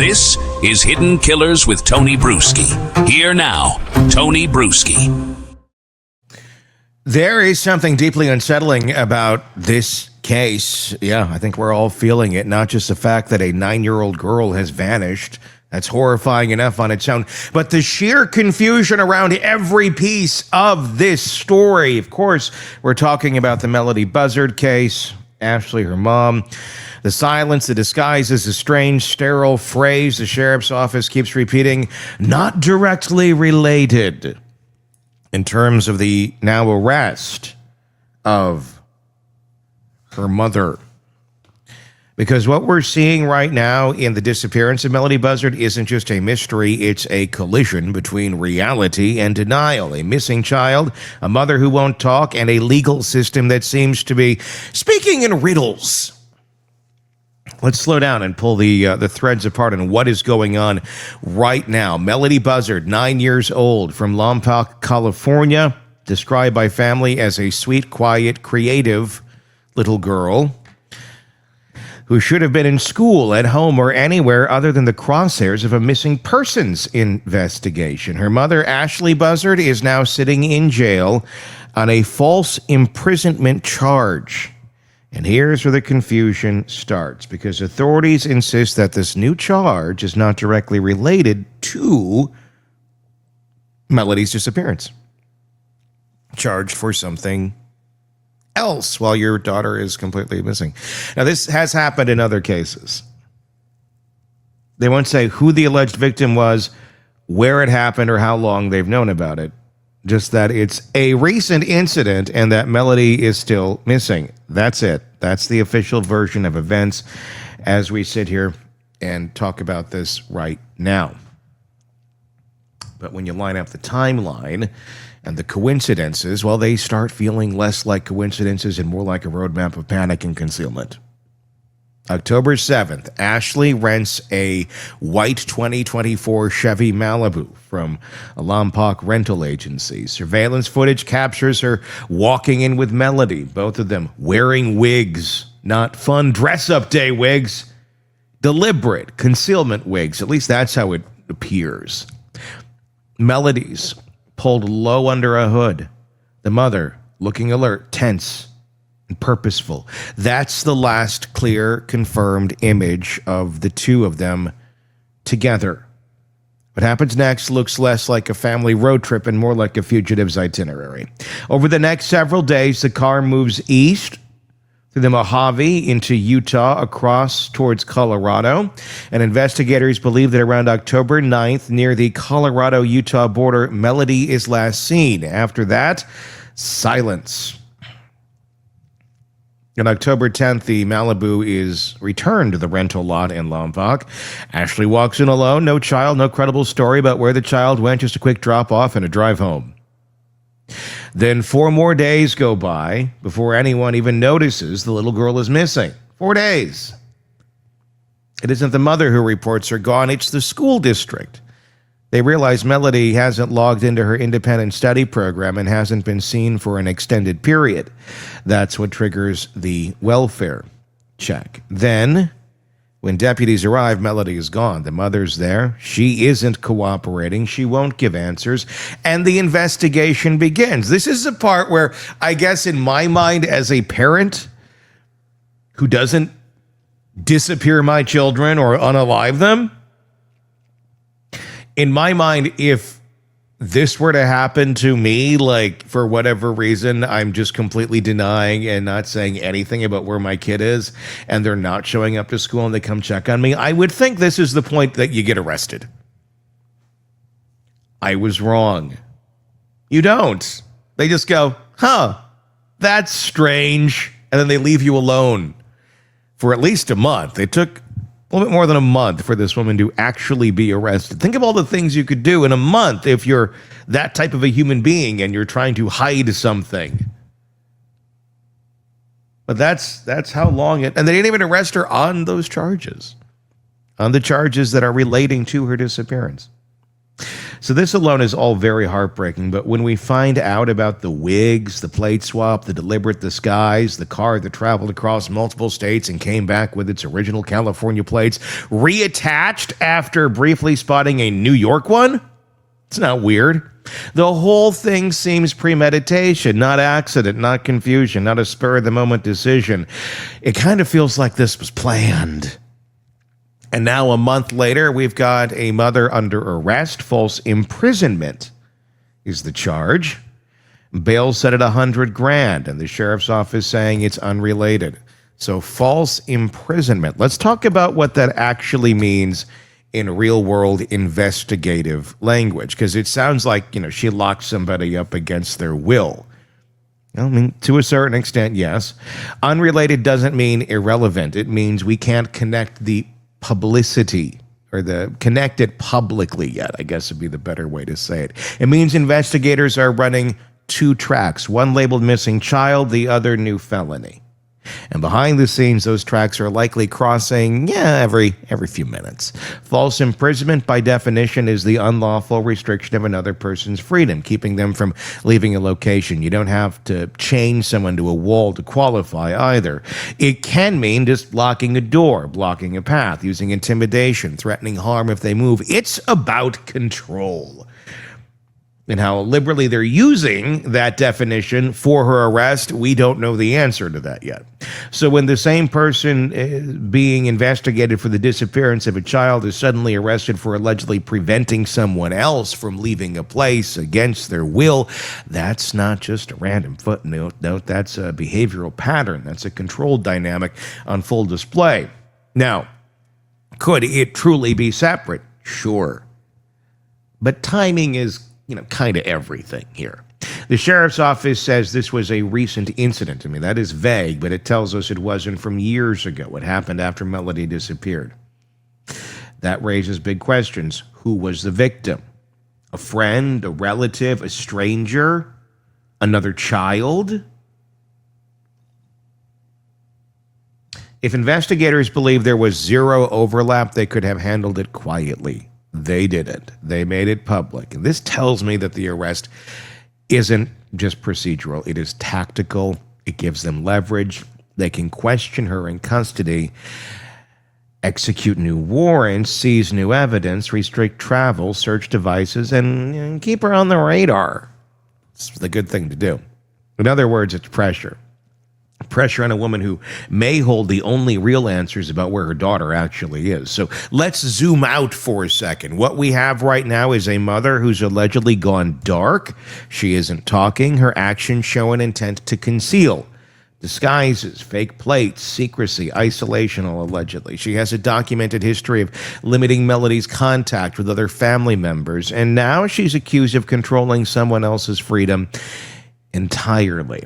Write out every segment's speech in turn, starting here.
This is Hidden Killers with Tony Brueski. Here now, Tony Brueski. There is something deeply unsettling about this case. Yeah, I think we're all feeling it. Not just the fact that a 9-year-old girl has vanished. That's horrifying enough on its own. But the sheer confusion around every piece of this story. Of course, we're talking about the Melodee Buzzard case. Ashlee, her mom. The silence, the disguises, a strange, sterile phrase the sheriff's office keeps repeating. Not directly related. In terms of the now arrest of her mother. Because what we're seeing right now in the disappearance of Melodee Buzzard isn't just a mystery, it's a collision between reality and denial. A missing child, a mother who won't talk, and a legal system that seems to be speaking in riddles. Let's slow down and pull the threads apart on what is going on right now. Melodee Buzzard, 9 years old, from Lompoc, California, described by family as a sweet, quiet, creative little girl who should have been in school, at home, or anywhere other than the crosshairs of a missing persons investigation. Her mother, Ashlee Buzzard, is now sitting in jail on a false imprisonment charge. And here's where the confusion starts, because authorities insist that this new charge is not directly related to Melodee's disappearance. Charged for something else while your daughter is completely missing. Now, this has happened in other cases. They won't say who the alleged victim was, where it happened, or how long they've known about it. Just that it's a recent incident and that Melodee is still missing. That's it. That's the official version of events as we sit here and talk about this right now. But when you line up the timeline and the coincidences, well, they start feeling less like coincidences and more like a roadmap of panic and concealment. October 7th, Ashlee rents a white 2024 Chevy Malibu from a Lompoc rental agency. Surveillance footage captures her walking in with Melodee, both of them wearing wigs, not fun dress-up day wigs, deliberate concealment wigs. At least that's how it appears. Melodee's pulled low under a hood. The mother looking alert, tense, and purposeful. That's the last clear, confirmed image of the two of them together. What happens next looks less like a family road trip and more like a fugitive's itinerary. Over the next several days, the car moves east through the Mojave into Utah, across towards Colorado. And investigators believe that around October 9th, near the Colorado-Utah border, Melodee is last seen. After that, silence. On October 10th, the Malibu is returned to the rental lot in Lompoc. Ashlee walks in alone, no child, no credible story about where the child went, just a quick drop-off and a drive home. Then 4 more days go by before anyone even notices the little girl is missing. 4 days. It isn't the mother who reports her gone, it's the school district. They realize Melodee hasn't logged into her independent study program and hasn't been seen for an extended period. That's what triggers the welfare check. Then, when deputies arrive, Melodee is gone. The mother's there. She isn't cooperating. She won't give answers. And the investigation begins. This is the part where, I guess in my mind as a parent who doesn't disappear my children or unalive them, in my mind, if this were to happen to me, like for whatever reason, I'm just completely denying and not saying anything about where my kid is, and they're not showing up to school and they come check on me, I would think this is the point that you get arrested. I was wrong. You don't. They just go, that's strange. And then they leave you alone for at least a month. It took a little bit more than a month for this woman to actually be arrested. Think of all the things you could do in a month if you're that type of a human being and you're trying to hide something. But that's how long it... And they didn't even arrest her on those charges. On the charges that are relating to her disappearance. So this alone is all very heartbreaking, but when we find out about the wigs, the plate swap, the deliberate disguise, the car that traveled across multiple states and came back with its original California plates reattached after briefly spotting a New York one, it's not weird. The whole thing seems premeditation, not accident, not confusion, not a spur-of-the-moment decision. It kind of feels like this was planned. And now a month later, we've got a mother under arrest. False imprisonment is the charge. Bail set at $100,000, and the sheriff's office saying it's unrelated. So false imprisonment. Let's talk about what that actually means in real-world investigative language, because it sounds like, she locked somebody up against their will. I mean, to a certain extent, yes. Unrelated doesn't mean irrelevant. It means we can't connect the publicity or connect it publicly yet, I guess would be the better way to say it. It means investigators are running two tracks, one labeled missing child, the other new felony. And behind the scenes, those tracks are likely crossing, every few minutes. False imprisonment, by definition, is the unlawful restriction of another person's freedom, keeping them from leaving a location. You don't have to chain someone to a wall to qualify either. It can mean just locking a door, blocking a path, using intimidation, threatening harm if they move. It's about control. And how liberally they're using that definition for her arrest, we don't know the answer to that yet. So when the same person being investigated for the disappearance of a child is suddenly arrested for allegedly preventing someone else from leaving a place against their will, that's not just a random footnote. That's a behavioral pattern. That's a control dynamic on full display. Now, could it truly be separate? Sure. But timing is kind of everything here. The sheriff's office says this was a recent incident. I mean, that is vague, but it tells us it wasn't from years ago. What happened after Melodee disappeared? That raises big questions. Who was the victim? A friend, a relative, a stranger, another child? If investigators believe there was zero overlap, they could have handled it quietly. They didn't. They made it public. And this tells me that the arrest isn't just procedural. It is tactical. It gives them leverage. They can question her in custody, execute new warrants, seize new evidence, restrict travel, search devices, and keep her on the radar. It's the good thing to do. In other words, it's pressure. Pressure on a woman who may hold the only real answers about where her daughter actually is. So let's zoom out for a second. What we have right now is a mother who's allegedly gone dark. She isn't talking. Her actions show an intent to conceal. Disguises, fake plates, secrecy, isolation, allegedly. She has a documented history of limiting Melodee's contact with other family members, and now she's accused of controlling someone else's freedom entirely.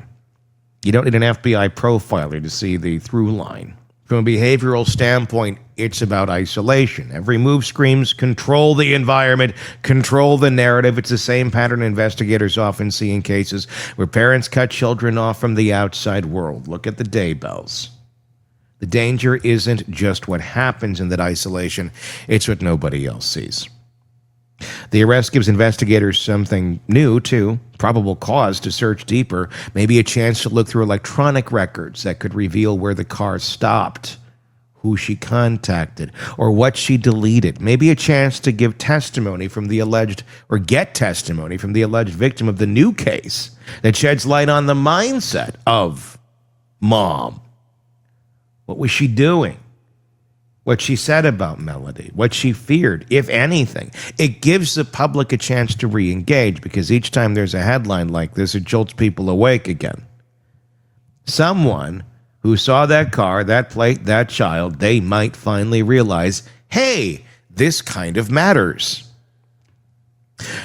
You don't need an FBI profiler to see the through line. From a behavioral standpoint, it's about isolation. Every move screams, control the environment, control the narrative. It's the same pattern investigators often see in cases where parents cut children off from the outside world. Look at the Daybells. The danger isn't just what happens in that isolation, it's what nobody else sees. The arrest gives investigators something new, too. Probable cause to search deeper. Maybe a chance to look through electronic records that could reveal where the car stopped, who she contacted, or what she deleted. Maybe a chance to give testimony from the alleged, or get testimony from the alleged victim of the new case that sheds light on the mindset of Mom. What was she doing? What she said about Melodee, what she feared, if anything. It gives the public a chance to re-engage, because each time there's a headline like this, it jolts people awake again. Someone who saw that car, that plate, that child, they might finally realize, hey, this kind of matters.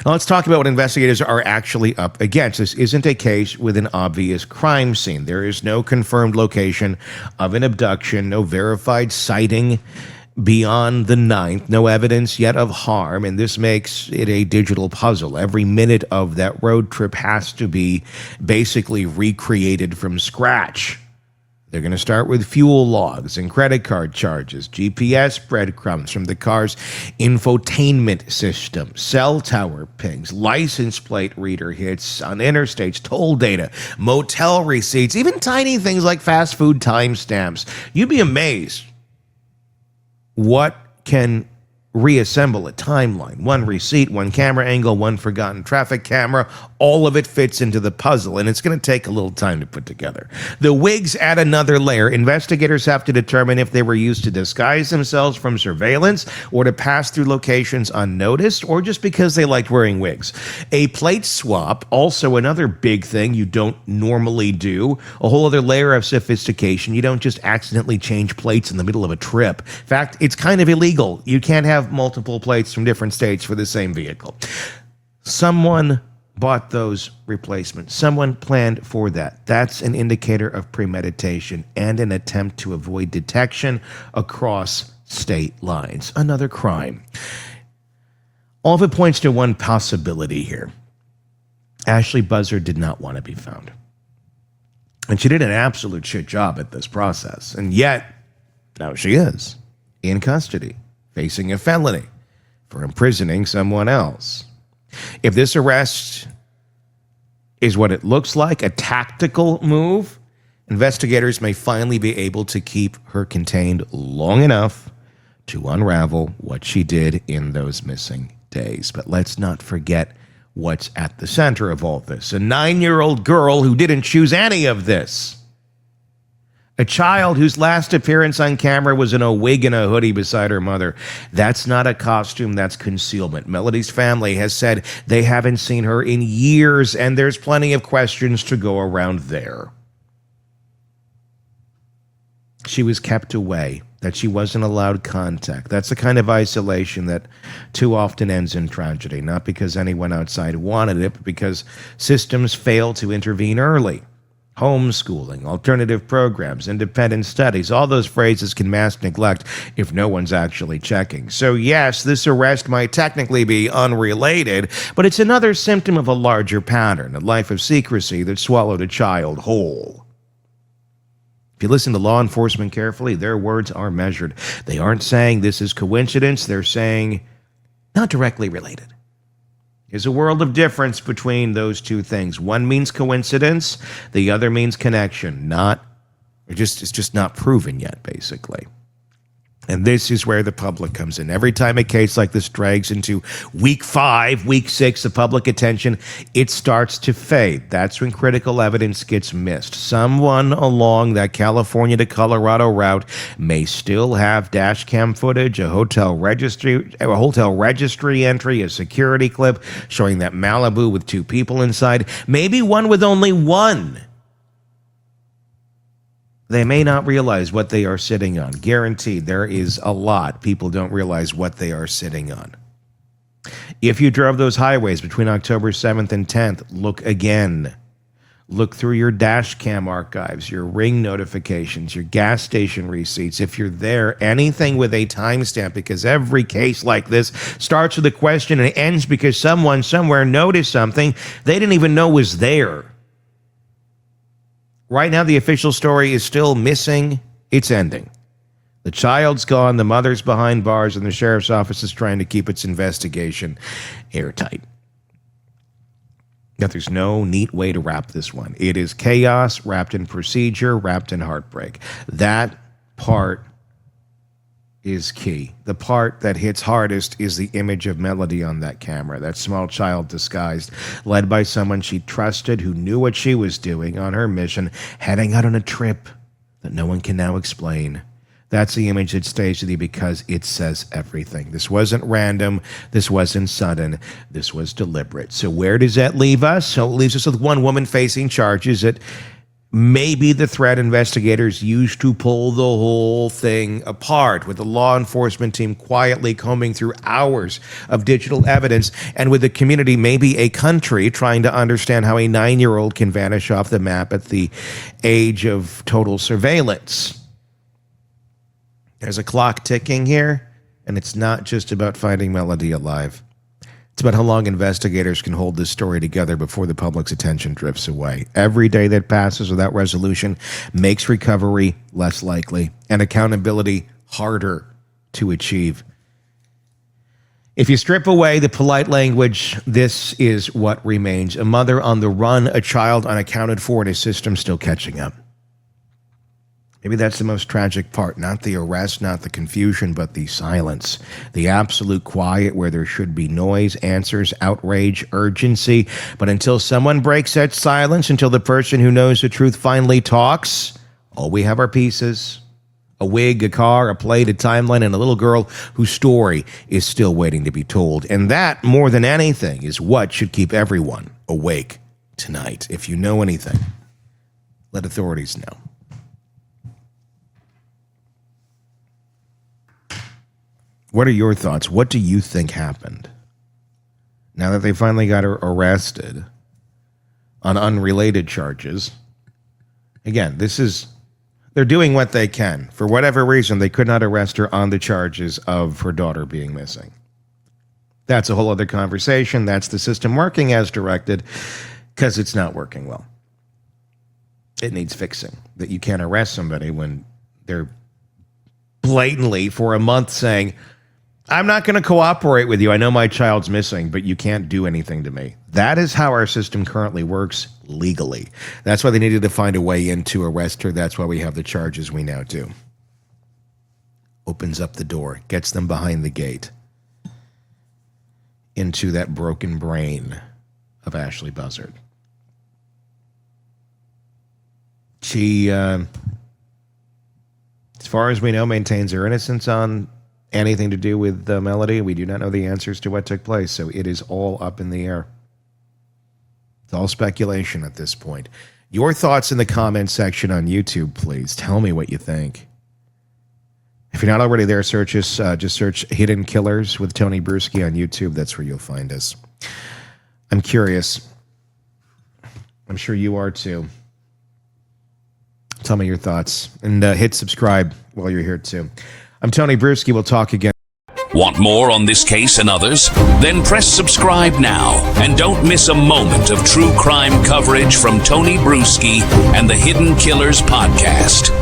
Now let's talk about what investigators are actually up against. This isn't a case with an obvious crime scene. There is no confirmed location of an abduction, no verified sighting beyond the 9th, no evidence yet of harm, and this makes it a digital puzzle. Every minute of that road trip has to be basically recreated from scratch. They're going to start with fuel logs and credit card charges, GPS breadcrumbs from the car's infotainment system, cell tower pings, license plate reader hits on interstates, toll data, motel receipts, even tiny things like fast food timestamps. You'd be amazed what can reassemble a timeline. One receipt, one camera angle, one forgotten traffic camera. All of it fits into the puzzle, and it's going to take a little time to put together. The wigs add another layer. Investigators have to determine if they were used to disguise themselves from surveillance or to pass through locations unnoticed, or just because they liked wearing wigs. A plate swap, also another big thing you don't normally do. A whole other layer of sophistication. You don't just accidentally change plates in the middle of a trip. In fact, it's kind of illegal. You can't have multiple plates from different states for the same vehicle. Someone bought those replacements. Someone planned for that. That's an indicator of premeditation and an attempt to avoid detection across state lines. Another crime. All of it points to one possibility here. Ashlee Buzzard did not want to be found. And she did an absolute shit job at this process. And yet, now she is in custody, facing a felony for imprisoning someone else. If this arrest is what it looks like, a tactical move, investigators may finally be able to keep her contained long enough to unravel what she did in those missing days. But let's not forget what's at the center of all this. A 9-year-old girl who didn't choose any of this. A child whose last appearance on camera was in a wig and a hoodie beside her mother. That's not a costume, that's concealment. Melodee's family has said they haven't seen her in years, and there's plenty of questions to go around there. She was kept away, that she wasn't allowed contact. That's the kind of isolation that too often ends in tragedy, not because anyone outside wanted it, but because systems fail to intervene early. Homeschooling, alternative programs, independent studies, all those phrases can mask neglect if no one's actually checking. So yes, this arrest might technically be unrelated, but it's another symptom of a larger pattern, a life of secrecy that swallowed a child whole. If you listen to law enforcement carefully, their words are measured. They aren't saying this is coincidence, they're saying not directly related. There's a world of difference between those two things. One means coincidence, the other means connection. It's just not proven yet, basically. And this is where the public comes in. Every time a case like this drags into week 5, week 6 of public attention, it starts to fade. That's when critical evidence gets missed. Someone along that California to Colorado route may still have dash cam footage, a hotel registry entry, a security clip showing that Malibu with 2 people inside, maybe one with only one. They may not realize what they are sitting on. Guaranteed, there is a lot people don't realize what they are sitting on. If you drove those highways between October 7th and 10th, look again. Look through your dash cam archives, your Ring notifications, your gas station receipts. If you're there, anything with a timestamp, because every case like this starts with a question and ends because someone somewhere noticed something they didn't even know was there. Right now, the official story is still missing. It's ending. The child's gone, the mother's behind bars, and the sheriff's office is trying to keep its investigation airtight. Yet there's no neat way to wrap this one. It is chaos wrapped in procedure, wrapped in heartbreak. That part is key. The part that hits hardest is the image of Melodee on that camera, that small child disguised, led by someone she trusted who knew what she was doing on her mission, heading out on a trip that no one can now explain. That's the image that stays with you because it says everything. This wasn't random. This wasn't sudden. This was deliberate. So where does that leave us? So it leaves us with one woman facing charges that maybe the threat investigators used to pull the whole thing apart, with the law enforcement team quietly combing through hours of digital evidence, and with the community, maybe a country, trying to understand how a 9-year-old can vanish off the map at the age of total surveillance. There's a clock ticking here, and it's not just about finding Melodee alive. It's about how long investigators can hold this story together before the public's attention drifts away. Every day that passes without resolution makes recovery less likely and accountability harder to achieve. If you strip away the polite language, this is what remains. A mother on the run, a child unaccounted for, and a system still catching up. Maybe that's the most tragic part. Not the arrest, not the confusion, but the silence. The absolute quiet where there should be noise, answers, outrage, urgency. But until someone breaks that silence, until the person who knows the truth finally talks, all we have are pieces. A wig, a car, a plate, a timeline, and a little girl whose story is still waiting to be told. And that, more than anything, is what should keep everyone awake tonight. If you know anything, let authorities know. What are your thoughts? What do you think happened? Now that they finally got her arrested on unrelated charges. Again, they're doing what they can. For whatever reason, they could not arrest her on the charges of her daughter being missing. That's a whole other conversation. That's the system working as directed, because it's not working well. It needs fixing. That you can't arrest somebody when they're blatantly for a month saying, I'm not going to cooperate with you. I know my child's missing, but you can't do anything to me. That is how our system currently works legally. That's why they needed to find a way in to arrest her. That's why we have the charges we now do. Opens up the door, gets them behind the gate into that broken brain of Ashlee Buzzard. She, as far as we know, maintains her innocence on anything to do with Melodee. We do not know the answers to what took place, so it is all up in the air. It's all speculation at this point. Your thoughts in the comments section on YouTube, please. Tell me what you think. If you're not already there, just search Hidden Killers with Tony Brueski on YouTube. That's where you'll find us. I'm curious. I'm sure you are too. Tell me your thoughts. And hit subscribe while you're here too. I'm Tony Brueski. We'll talk again. Want more on this case and others? Then press subscribe now and don't miss a moment of true crime coverage from Tony Brueski and the Hidden Killers podcast.